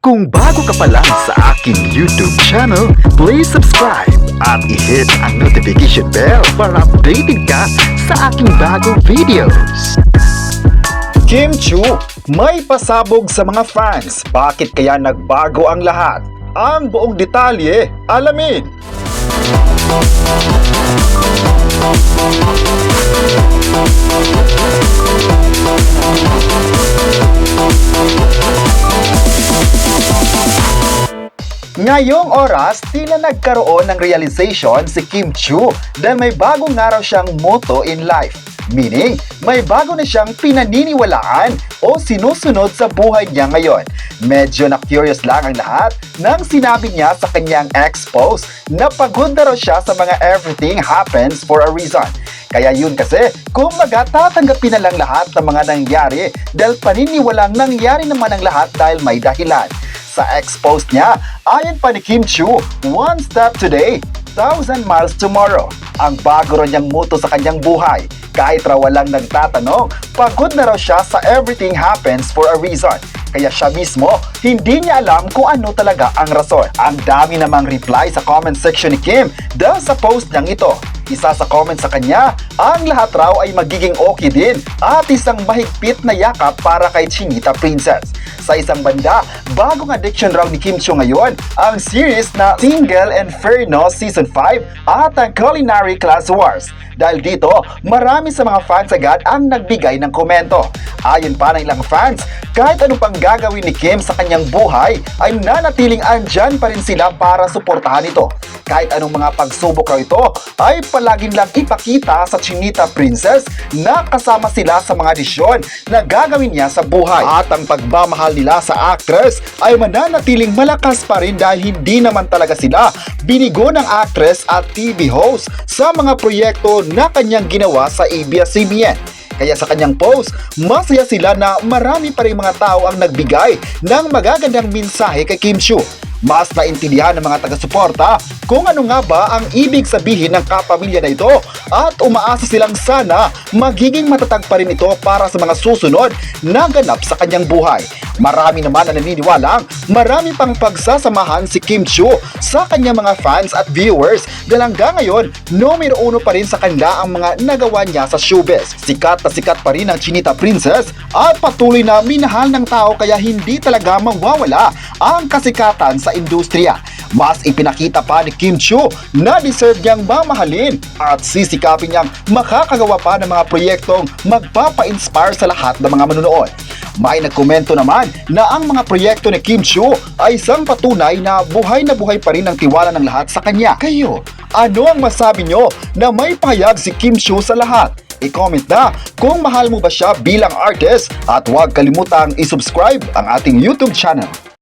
Kung bago ka pa lang sa aking YouTube channel, please subscribe at i-hit ang notification bell para updated ka sa aking bagong videos. Kim Chiu, may pasabog sa mga fans. Bakit kaya nagbago ang lahat? Ang buong detalye, alamin! Ngayong oras, tila nagkaroon ng realization si Kim Chiu dahil may bagong nga raw siyang motto in life. Meaning, may bago na siyang pinaniniwalaan o sinusunod sa buhay niya ngayon. Medyo na-curious lang ang lahat nang sinabi niya sa kanyang ex-post na pagod na raw siya sa mga everything happens for a reason. Kaya yun kasi, kumbaga tatanggapin na lang lahat ng mga nangyari dahil paniniwalang nangyari naman ang lahat dahil may dahilan. Sa ex-post niya, ayon pa ni Kim Chiu, one step today, 1,000 miles tomorrow. Ang bago raw niyang motto sa kanyang buhay. Kahit raw walang nagtatanong, pagod na raw siya sa everything happens for a reason. Kaya siya mismo, hindi niya alam kung ano talaga ang rason. Ang dami namang reply sa comment section ni Kim dahil sa post niyang ito. Isa sa comment sa kanya, ang lahat raw ay magiging okay din at isang mahigpit na yakap para kay Chinita Princess. Sa isang banda, bagong addiction raw ni Kim Chiu ngayon ang series na Single Inferno Season 5 at ang Culinary Class Wars. Dahil dito, marami sa mga fans agad ang nagbigay ng komento. Ayon pa ng ilang fans, kahit ano pang gagawin ni Kim sa kanyang buhay, ay nanatiling andyan pa rin sila para suportahan ito. Kahit anong mga pagsubok raw ito, ay palaging lang ipakita sa Chinita Princess na kasama sila sa mga desisyon na gagawin niya sa buhay. At ang pagmamahal nila sa actress ay mananatiling malakas pa rin dahil hindi naman talaga sila binigo ng actress at TV host sa mga proyekto na kanyang ginawa sa ABS-CBN. Kaya sa kanyang post, masaya sila na marami pa rin mga tao ang nagbigay ng magagandang mensahe kay Kim Chiu. Mas naintindihan ng mga taga-suporta kung ano nga ba ang ibig sabihin ng kapamilya na ito at umaasa silang sana magiging matatag pa rin ito para sa mga susunod na ganap sa kanyang buhay. Marami naman na naniniwalang marami pang pagsasamahan si Kim Chiu sa kanyang mga fans at viewers dahil hanggang ngayon, numero uno pa rin sa kanila ang mga nagawa niya sa showbiz. Sikat na sikat pa rin ang Chinita Princess at patuloy na minahal ng tao kaya hindi talaga mawawala ang kasikatan sa industriya. Mas ipinakita pa ni Kim Chiu na deserve niyang mamahalin at sisikapin niyang makakagawa pa ng mga proyektong magpapa-inspire sa lahat ng mga manonood. May nagkomento naman na ang mga proyekto ni Kim Chiu ay isang patunay na buhay pa rin ang tiwala ng lahat sa kanya. Kayo, ano ang masabi nyo na may pahayag si Kim Chiu sa lahat? I-comment na kung mahal mo ba siya bilang artist at huwag kalimutang i-subscribe ang ating YouTube channel.